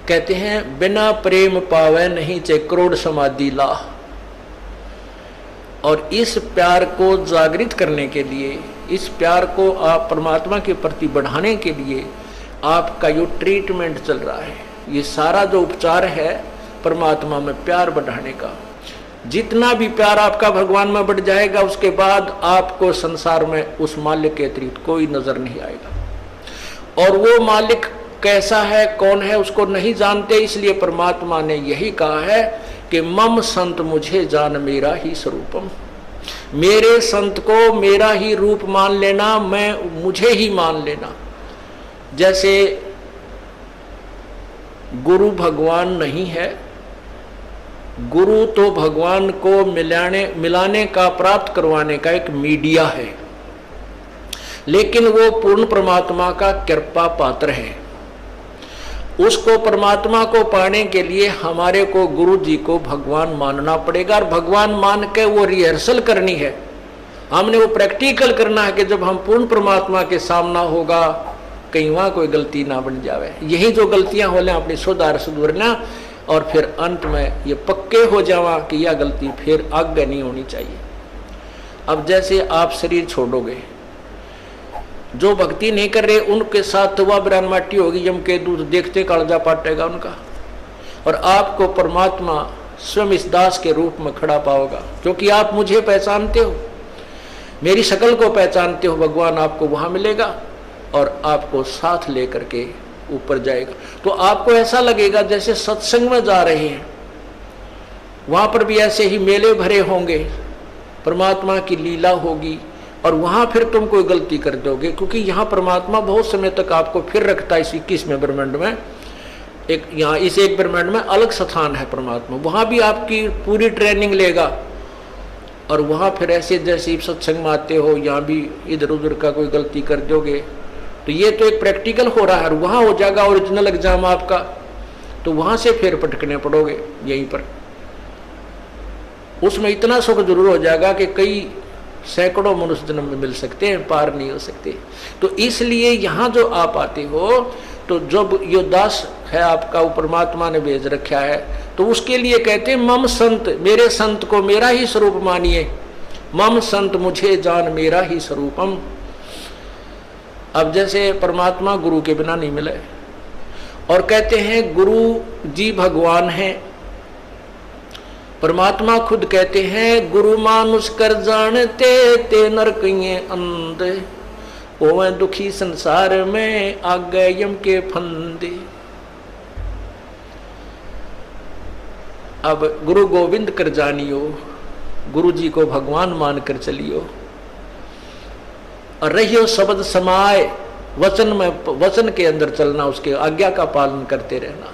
कहते हैं बिना प्रेम पावे नहीं चे करोड़ समाधि ला। और इस प्यार को जागृत करने के लिए, इस प्यार को आप परमात्मा के प्रति बढ़ाने के लिए आपका जो ट्रीटमेंट चल रहा है, ये सारा जो उपचार है परमात्मा में प्यार बढ़ाने का। जितना भी प्यार आपका भगवान में बढ़ जाएगा, उसके बाद आपको संसार में उस मालिक के अतिरिक्त कोई नजर नहीं आएगा। और वो मालिक कैसा है, कौन है, उसको नहीं जानते। इसलिए परमात्मा ने यही कहा है कि मम संत मुझे जान मेरा ही स्वरूपम। मेरे संत को मेरा ही रूप मान लेना, मैं मुझे ही मान लेना। जैसे गुरु भगवान नहीं है, गुरु तो भगवान को मिलाने का, प्राप्त करवाने का एक मीडिया है, लेकिन वो पूर्ण परमात्मा का कृपा पात्र है। उसको, परमात्मा को पाने के लिए हमारे को गुरु जी को भगवान मानना पड़ेगा। और भगवान मान के वो रिहर्सल करनी है, हमने वो प्रैक्टिकल करना है कि जब हम पूर्ण परमात्मा के सामना होगा कहीं वहां कोई गलती ना बन जावे। यही जो गलतियां हो लें अपनी सुधारना, और फिर अंत में ये पक्के हो जावा कि यह गलती फिर आगे नहीं होनी चाहिए। अब जैसे आप शरीर छोड़ोगे, जो भक्ति नहीं कर रहे उनके साथ वह ब्रान माटी होगी, यम के दूध देखते कालजा पाटेगा उनका। और आपको परमात्मा स्वयं इस दास के रूप में खड़ा पाओगा, क्योंकि आप मुझे पहचानते हो, मेरी शक्ल को पहचानते हो। भगवान आपको वहां मिलेगा और आपको साथ लेकर के ऊपर जाएगा। तो आपको ऐसा लगेगा जैसे सत्संग में जा रहे हैं। वहां पर भी ऐसे ही मेले भरे होंगे, परमात्मा की लीला होगी, और वहां फिर तुम कोई गलती कर दोगे, क्योंकि यहाँ परमात्मा बहुत समय तक आपको फिर रखता है। इस 21वें ब्रह्मांड में, एक यहाँ इस एक ब्रह्मांड में अलग स्थान है परमात्मा, वहां भी आपकी पूरी ट्रेनिंग लेगा। और वहां फिर ऐसे जैसे सत्संग में आते हो, यहाँ भी इधर उधर का कोई गलती कर दोगे तो ये तो एक प्रैक्टिकल हो रहा है, और वहां हो जाएगा ओरिजिनल एग्जाम आपका, तो वहां से फिर पटकने पड़ोगे यहीं पर। उसमें इतना सुख जरूर हो जाएगा कि कई सैकड़ों मनुष्य जन्म में मिल सकते हैं, पार नहीं हो सकते। तो इसलिए यहाँ जो आप आते हो, तो जब यो दास है आपका, वो परमात्मा ने भेज रखा है, तो उसके लिए कहते हैं मम संत, मेरे संत को मेरा ही स्वरूप मानिए। मम संत मुझे जान मेरा ही स्वरूपम। अब जैसे परमात्मा गुरु के बिना नहीं मिले, और कहते हैं गुरु जी भगवान हैं। परमात्मा खुद कहते हैं गुरु मानुष कर जानते ते नरकिये अंधे, ओवे दुखी संसार में आ गए यम के फंदे। अब गुरु गोविंद कर जानियो, गुरु जी को भगवान मानकर चलियो, और रहियो शब्द समाए, वचन में, वचन के अंदर चलना, उसके आज्ञा का पालन करते रहना।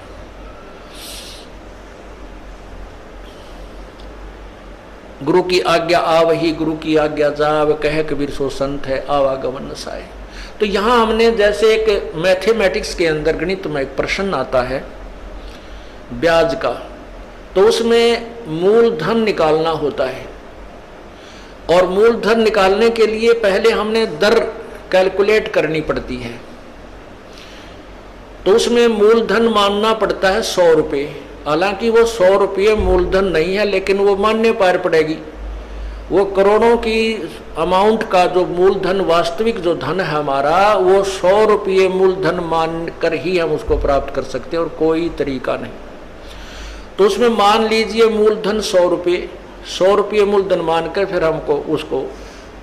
गुरु की आज्ञा आवही, गुरु की आज्ञा जाव, कह कबीर सो संत है आवागमन नसाए। तो यहां हमने जैसे एक मैथमेटिक्स के अंदर गणित में एक प्रश्न आता है ब्याज का, तो उसमें मूलधन निकालना होता है, और मूलधन निकालने के लिए पहले हमने दर कैलकुलेट करनी पड़ती है। तो उसमें मूलधन मानना पड़ता है 100 रुपये। हालांकि वो 100 रुपये मूलधन नहीं है, लेकिन वो मान्य पार पड़ेगी। वो करोड़ों की अमाउंट का जो मूलधन, वास्तविक जो धन है हमारा, वो 100 रुपये मूलधन मान कर ही हम उसको प्राप्त कर सकते हैं, और कोई तरीका नहीं। तो उसमें मान लीजिए मूलधन 100 रुपये, 100 रुपये मूलधन मानकर फिर हमको उसको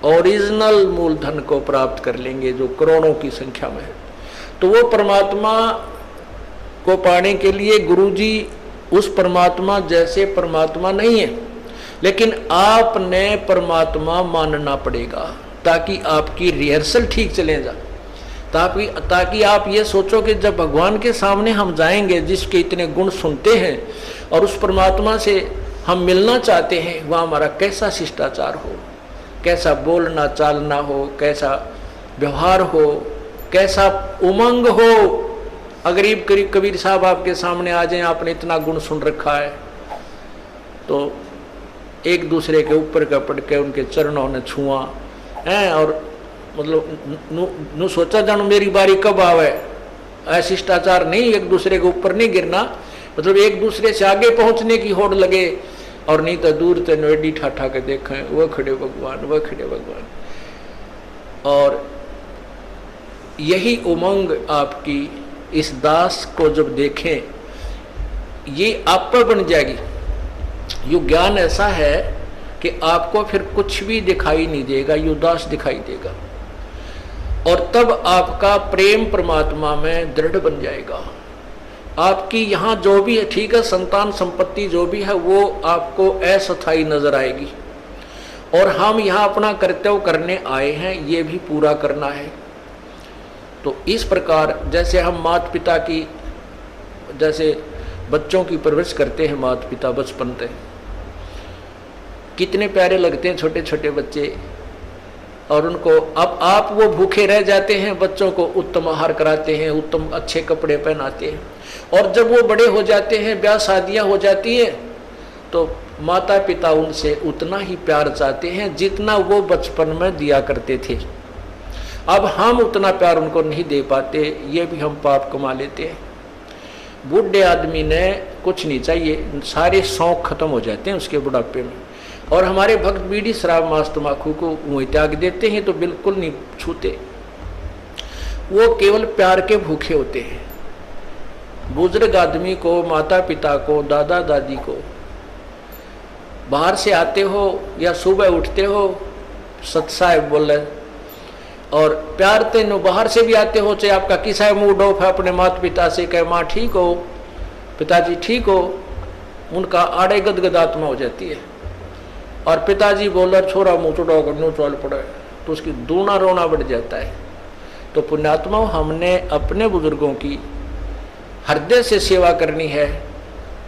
ओरिजिनल मूलधन को प्राप्त कर लेंगे जो करोड़ों की संख्या में है। तो वो परमात्मा को पाने के लिए गुरुजी उस परमात्मा जैसे परमात्मा नहीं है, लेकिन आपने परमात्मा मानना पड़ेगा, ताकि आपकी रिहर्सल ठीक चले जा, ताकि आप ये सोचो कि जब भगवान के सामने हम जाएंगे, जिसके इतने गुण सुनते हैं, और उस परमात्मा से हम मिलना चाहते हैं, वह हमारा कैसा शिष्टाचार हो, कैसा बोलना चालना हो, कैसा व्यवहार हो, कैसा उमंग हो। गरीब कबीर साहब आपके सामने आ जाए, आपने इतना गुण सुन रखा है, तो एक दूसरे के ऊपर का पड़ के उनके चरणों ने छुआ है, और मतलब नु सोचा जानो मेरी बारी कब आवे, अशिष्टाचार नहीं, एक दूसरे के ऊपर नहीं गिरना, मतलब एक दूसरे से आगे पहुंचने की होड़ लगे, और नहीं तो दूर से नोडी ठाठा के देखें वह खड़े भगवान, वह खड़े भगवान। और यही उमंग आपकी इस दास को जब देखें, ये आप पर बन जाएगी। ये ज्ञान ऐसा है कि आपको फिर कुछ भी दिखाई नहीं देगा, ये दास दिखाई देगा, और तब आपका प्रेम परमात्मा में दृढ़ बन जाएगा। आपकी यहाँ जो भी है, ठीक है, संतान संपत्ति जो भी है वो आपको अस्थायी नजर आएगी, और हम यहाँ अपना कर्तव्य करने आए हैं, ये भी पूरा करना है। तो इस प्रकार जैसे हम माता पिता की, जैसे बच्चों की परवरिश करते हैं माता पिता बचपन से, कितने प्यारे लगते हैं छोटे छोटे बच्चे, और उनको अब आप वो भूखे रह जाते हैं, बच्चों को उत्तम आहार कराते हैं, उत्तम अच्छे कपड़े पहनाते हैं, और जब वो बड़े हो जाते हैं, ब्याह शादियां हो जाती है, तो माता पिता उनसे उतना ही प्यार चाहते हैं जितना वो बचपन में दिया करते थे। अब हम उतना प्यार उनको नहीं दे पाते, ये भी हम पाप कमा लेते हैं। बूढ़े आदमी ने कुछ नहीं चाहिए, सारे शौक खत्म हो जाते हैं उसके बुढ़ापे में, और हमारे भक्त बीड़ी शराब मांस तम्बाकू को मुँह त्याग देते हैं तो बिल्कुल नहीं छूते, वो केवल प्यार के भूखे होते हैं। बुजुर्ग आदमी को, माता पिता को, दादा दादी को, बाहर से आते हो या सुबह उठते हो, सत साहेब बोले, और प्यार तेनो बाहर से भी आते हो, चाहे आपका किसा मूड ऑफ है, अपने माता पिता से कहे माँ ठीक हो, पिताजी ठीक हो, उनका आड़े गदगद आत्मा हो जाती है। और पिताजी बोला छोरा मुँह चुड़ाओ करनो चल पड़े, तो उसकी दूना रोना बढ़ जाता है। तो पुण्यात्मा, हमने अपने बुजुर्गों की हृदय से सेवा करनी है,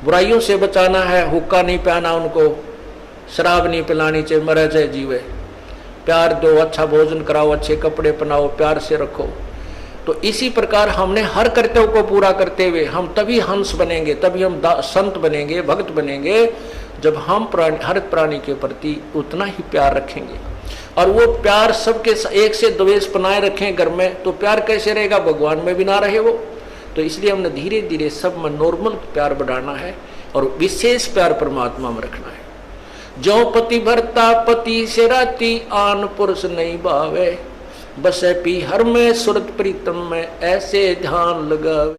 बुराइयों से बचाना है, हुक्का नहीं पहना उनको, शराब नहीं पिलानी, चाहे मरे चाहे जीवे, प्यार दो, अच्छा भोजन कराओ, अच्छे कपड़े पहनाओ, प्यार से रखो। तो इसी प्रकार हमने हर कर्तव्य को पूरा करते हुए हम तभी हंस बनेंगे, तभी हम संत बनेंगे, भक्त बनेंगे, जब हम हर प्राणी के प्रति उतना ही प्यार रखेंगे। और वो प्यार सबके एक से द्वेष बनाए रखें घर में, तो प्यार कैसे रहेगा, भगवान में भी ना रहे वो। तो इसलिए हमने धीरे धीरे सब में नॉर्मल प्यार बढ़ाना है, और विशेष प्यार परमात्मा में रखना है। जो पति भरता पति से राती, आन पुरुष नहीं भावे, बसे पी हर में सुरत प्रीतम में, ऐसे ध्यान लगावे।